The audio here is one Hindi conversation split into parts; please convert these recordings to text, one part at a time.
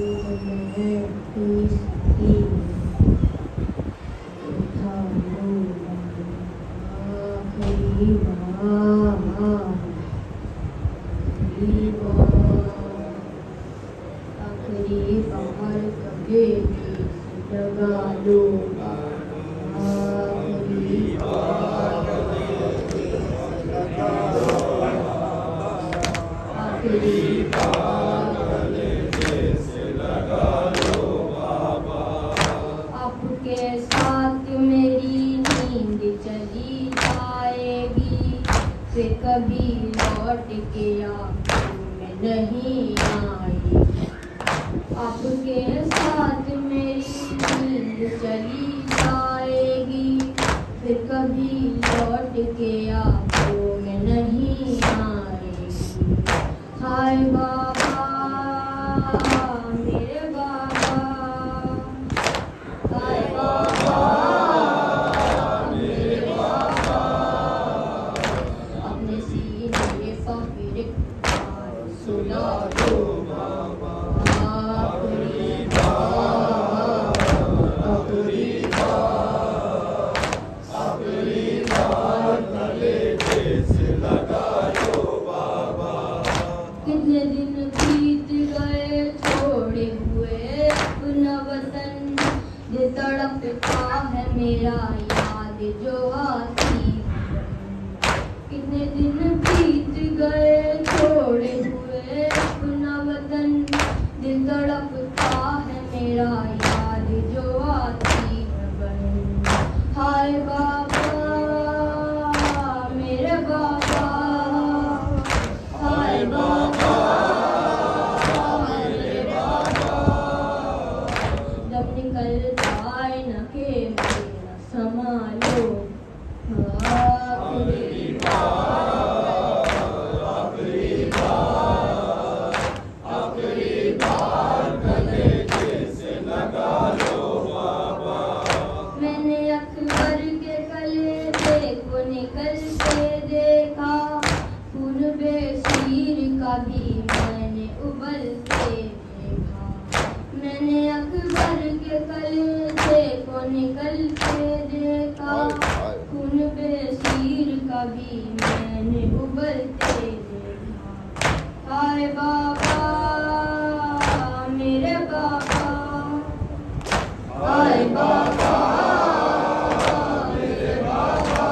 मैं इसकी उठा लो आखिरी बार, आखिरी बार कभी लगा लो आखिरी बार, आखिरी बार आपके साथ मेरी नींद चली जाएगी, फिर कभी लौट के आंखों में नहीं आएगी। आपके साथ मेरी नींद चली जाएगी, फिर कभी लौट के आंखों में नहीं आएगी। हाय बाबा मेरे बाबा, हाय बाबा मेरे बाबा, अपने सीने पर एक बार सुला दो बाबा आखिरी बार, आखिरी बार, आखिरी बार गले से लगा लो बाबा। कितने दिन बीत गए छोड़े हुए अपना वतन, ये तड़पता है मेरा याद जो आती है। कितने दिन बीत गए छोड़े हुए अपना वतन, दिल तड़पता है मेरा याद जो आती है बहन। हाय बाबा मेरे बाबा, हाय बाबा मेरे बाबा, जब निकलता है न के मेरा संभालो आखिरी बार, आखिरी बार, आखिरी बार गले से लगा लो बाबा। मैंने अकबर के कलेजे को निकलते देखा, खून बेशीर का भी मैंने उबलते देखा। मैंने अकबर के कलेजे को निकलते देखा, खून बेशीर का भी मैंने उबलते देखा। हाय बाबा मेरे बाबा, हाय बाबा मेरे बाबा,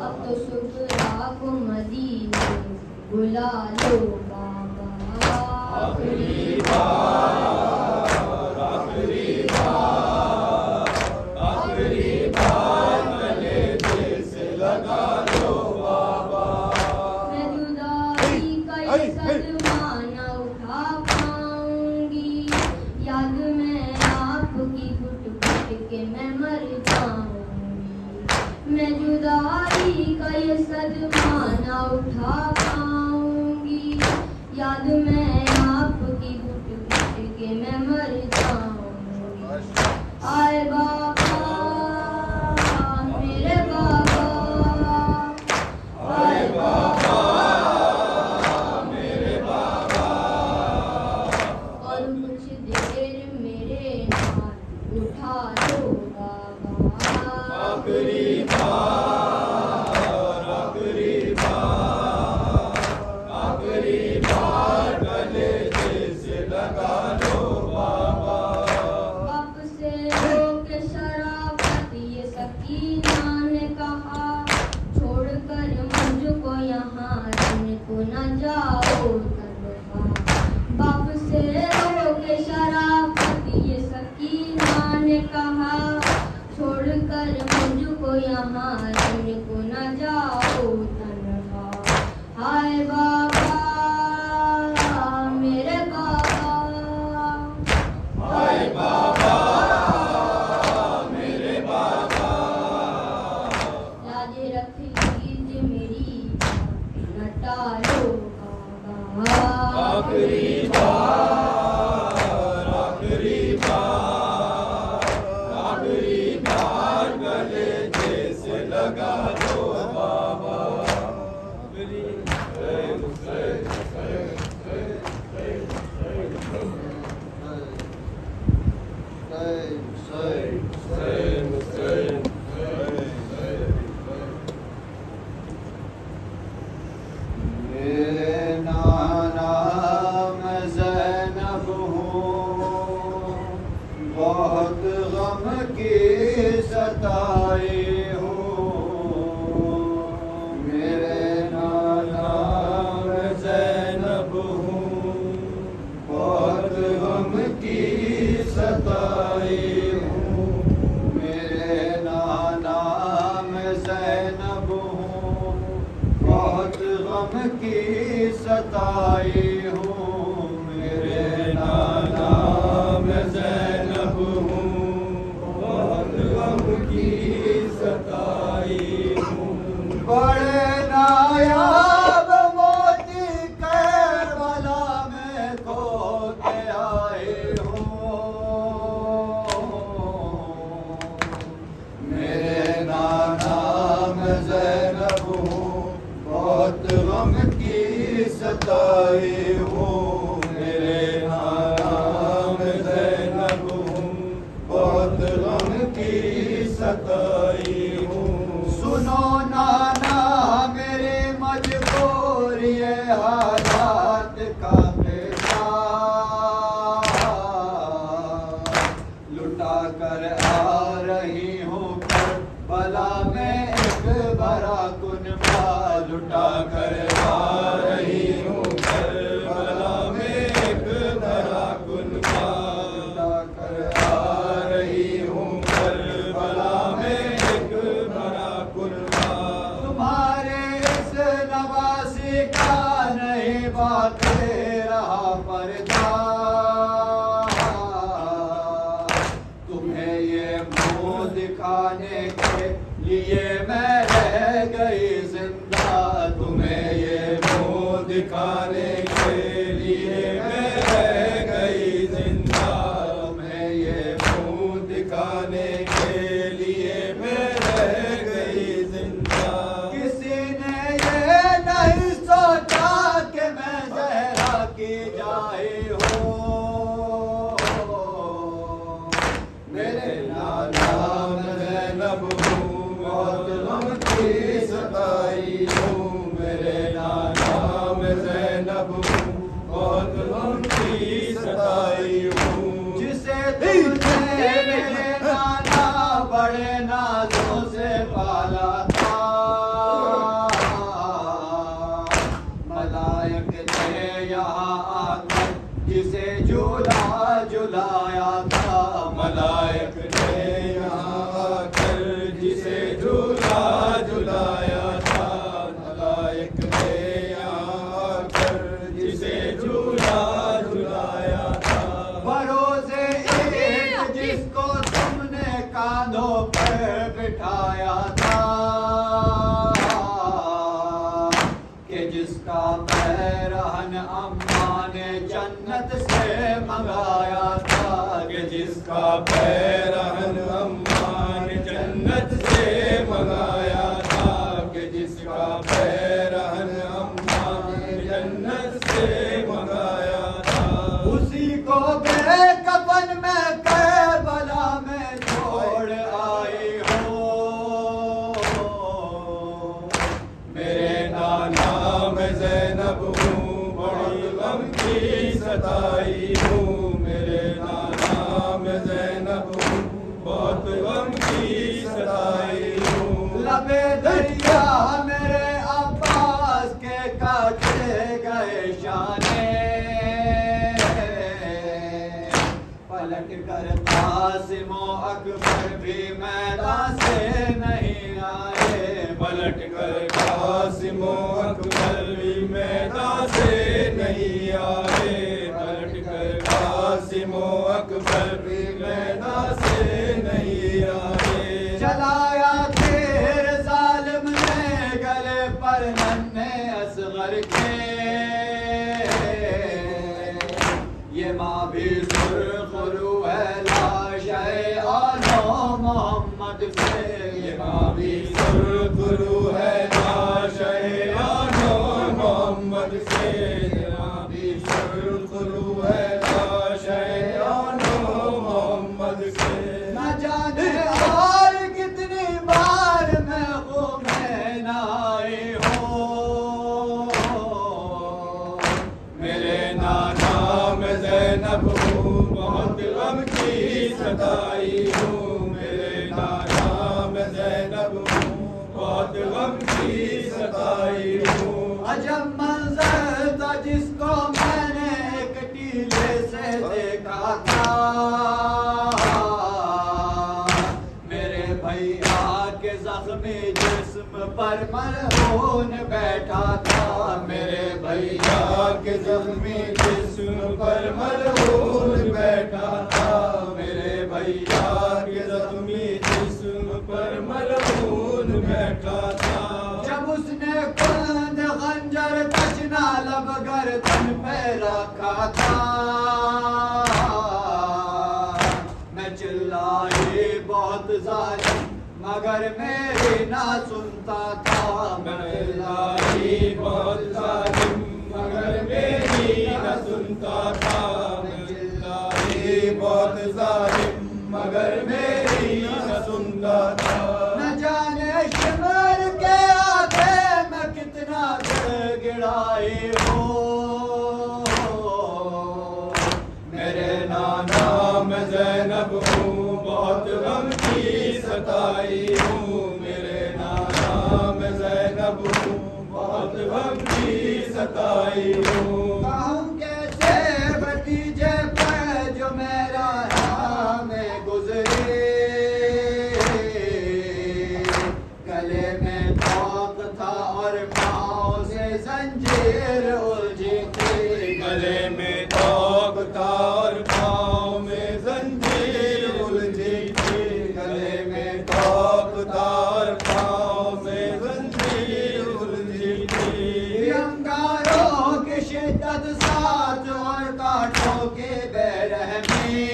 अब तो शुक्रा को मदीने बुला लो बाबा आखिरी बार, आखिरी बार, आखिरी बार गले से लगा लो बाबा। मैं जुदाई का ये सदमा न उठा पाऊंगी, याद में आपकी घुट घुट के मैं मर जाऊंगी। मैं जुदाई का ये सदमा न उठा पाऊंगी, याद में आपकी घुट घुट के मैं मर जाऊंगी। हाय बाबा मेरे बाबा, हाय बाबा मेरे बाबा, और कुछ देर मेरे नाल उठा लो बाबा आखिरी बार, आखिरी बार, आखिरी बार गले से लगा लो बाबा। बाप से रोके शराफत ये सकीना ने कहा, छोड़कर मुझको यहाँ रहने को न जाओ तन्हा। बाप से रोके शराफत ये सकीना ने कहा, छोड़कर मुझको यहाँ रहने को न जाओ तन्हा। हाय बाबा मेरे बाबा, हाय बाबा मेरे बाबा, लाज रख लीजिए मेरी न टालो बाबा आखिरी बार, आखिरी बार, आखिरी बार गले से लगा लो बाबा। Hey, hey, hey, hey, hey, hey. आई हूँ, मेरे नाना मैं ज़ैनब हूँ, बहुत गम की सताई हूँ। बड़े नायाब मोती करबला में खो के आई हूँ, मेरे नाना मैं ज़ैनब हूँ, बहुत गम की सताई हूँ, मेरे नाना मैं ज़ैनब हूँ, बहुत गम की सताई हूँ। सुनो नाना मेरे मजबूरी हालात का पैसा लुटा कर आ रही हूँ करबला में एक भरा कुनबा, लुटा कर आ रही हूँ करबला में एक भरा कुनबा, लुटा कर आ रही हूँ करबला में एक भरा कुनबा। तुम्हारे इस नवासी का नहीं बाकी रहा पर्दा, तुम्हें ये मुँह दिखाने के लिए मैं रह गई जिंदा, तुम्हें ये मुँह दिखाने के लिए मैं रह गई जिंदा, तुम्हें ये मुँह दिखाने के लिए मैं रह गई जिंदा। किसी ने ये नहीं सोचा कि मैं ज़हरा की जाए हूँ, मेरे नाना मैं ज़ैनब हूँ, बहुत गम की सताई हूँ, मेरे नाना मैं ज़ैनब हूँ, बहुत गम की सताई हूँ। जिसे तुमने मेरे नाना बड़े नाजों से पाला था, मलाइक ने यहाँ आकर जिसे झूला झुलाया था, मलाइक ने यहाँ आकर जिसे झूला झुलाया था, मलाइक ने यहाँ आकर जिसे झूला झुलाया था। भरोसे एक जिसको तुमने कांधों पर बिठाया था, कि जिसका पैरहन अम्मा ने जन्नत से मंगाया था, कि जिसका पैरहन अम्मा ने जन्नत से मंगाया था, कि जिसका पैरहन अम्मा ने जन्नत से मंगाया था। उसी को बेकफन में करबला में छोड़ आई हो, मेरे नाना मैं ज़ैनब हूँ, बड़ी गम की सताई हूँ, मेरे नाना मैं ज़ैनब हूँ, बहुत गम की सताई हूँ। लबे दरिया मेरे अब्बास के काटे गए शाने, पलट कर कासिमो अकबर भी मैदान से नहीं आए, पलट कर कासिमो अकबर भी मैदान से नहीं आए, पलट कर कासिमो अकबर भी मैदान से नहीं आए। चलाया तेरे जालिम ने गले पर नन्हे असगर के, ये माँ भी सुरखरू है लाशे आनो मोहम्मद से, ये माँ भी सुरखरू है लाशे आनो मोहम्मद से, ये माँ भी सुरखरू है लाशे आनो मोहम्मद से। न जाने और कितनी बार मैं में नाए हो, मेरे नाना मैं ज़ैनब हूँ, बहुत गम की सताई हूँ, मेरे नाना मैं ज़ैनब हूँ, बहुत गम की सताई हूँ। अजब मंजर था जिसको मैंने एक टीले से देखा था, मेरे भैया के जख्मी जिस्म पर मरहून बैठा था, मेरे भैया के जख्मी जिस्म पर मलहून बैठा था, मेरे भैया के जख्मी जिस्म पर मलहून बैठा था। जब उसने कुंद खंजर तशना लब गर्दन पे रखा था, मैं चिल्लाई बहुत जालिम मगर मेरी ना सुनता था। मैं चिल्लाई बहुत जालिम मगर मेरी न सुनता था। मैं चिल्लाई बहुत जालिम मगर मेरी न सुनता था। न जाने शिमर के आगे मैं कितना गिड़गिड़ाई हूँ। मेरे नाना मैं ज़ैनब हूँ, बहुत गम की सताई हूँ। मेरे नाना मैं ज़ैनब हूँ, बहुत गम की सताई हूँ। कहूँ कैसे भतीजे पर जो मेरा नाम गुजरे, गले में तोक था और पाँव से जंजीर उलझी थी। गले में तोक था और पाँव में जंजीर उलझी थी। गले में तोक था और पाँव में जंजीर उलझी थी। अंगारों की शिद्दत साथ और कांटों की बेरहमी,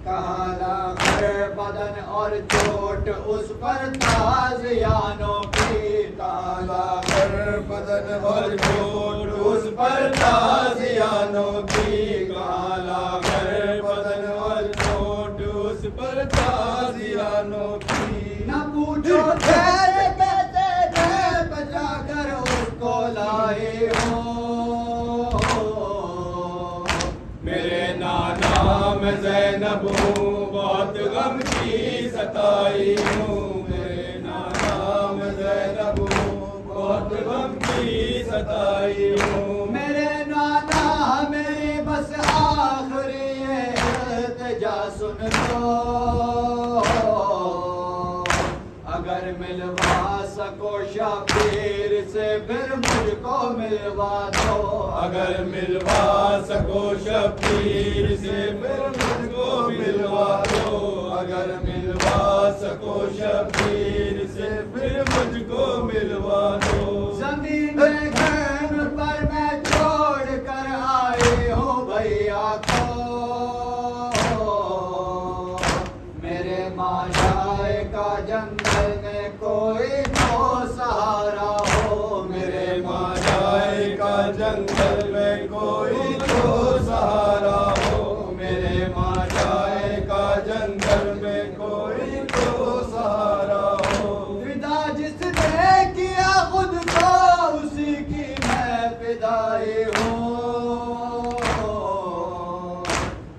काला कर बदन और चोट उस पर ताज़ियानों की। काला कर बदन और चोट उस पर ताज़ियानों की। काला कर बदन और चोट उस पर ताज़ियानों की। न पूछो तेरे कहते थे बचा कर उसको लाए हो। मेरे नाना मैं ज़ैनब हूँ, बहुत गम की सताई हूँ। मेरे नाना मैं ज़ैनब हूँ, बहुत गम की सताई हूँ। मेरे नाना मेरी बस आखिरी इल्तिजा सुन लो, अगर मिलवा सको शबीर से फिर मुझको मिलवा दो। अगर मिलवा सको शबीर से फिर मुझको मिलवा दो। अगर मिलवा सको शबीर से फिर मुझको मिलवा दो। जमीन घर पर मैं छोड़ कर आई हूँ भैया को, मेरे माशाए का जंगल में कोई तो सहारा हो। मेरे माशाए का जंगल में कोई तो सहारा हो। मेरे माशाए का जंगल में कोई तो सहारा हो। फिदा जिसने किया खुद को उसी की मैं फिदाई हूँ।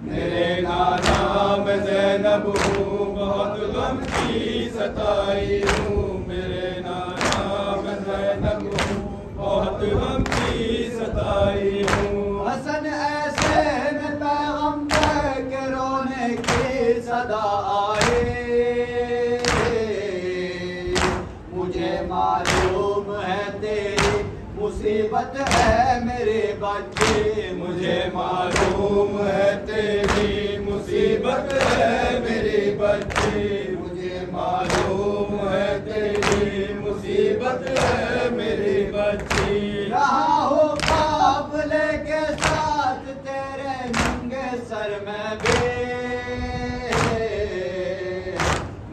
मेरे नाना मैं ज़ैनब हूँ, बहुत गम की सताई हूँ। मेरे नाना मैं ज़ैनब हूँ, बहुत गम की सताई हूँ। हसन ऐसे में पैगंबर के रोने की सदा आए, मुझे मालूम है तेरी मुसीबत है मेरे बच्चे। मुझे मालूम है तेरी मुसीबत है मेरे बच्चे। मुझे मालूम है तेरी मुसीबत है मेरे बच्चे। रहा हो काफिले के साथ तेरे नंगे सर में भी,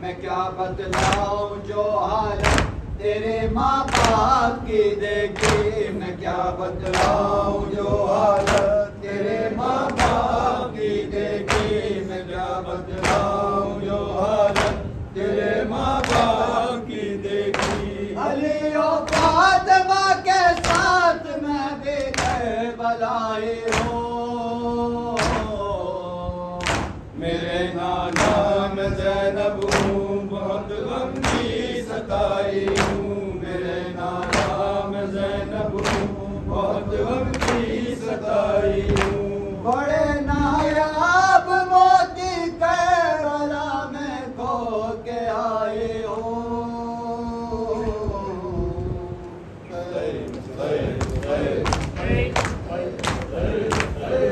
मैं क्या बतलाऊं जो हालत तेरे माँ बाप की देखी। मैं क्या बतलाऊं जो हालत तेरे माँ बाप की देखी। मैं क्या बतलाऊं जो हालत तेरे माँ बाप की देखी। अली और फातिमा के साथ मैं भी करबलाई हूँ। मेरे नाना मैं ज़ैनब हूँ, बहुत गम की सताई हूँ। मेरे नाना मैं ज़ैनब हूँ, बहुत गम की सताई हूँ।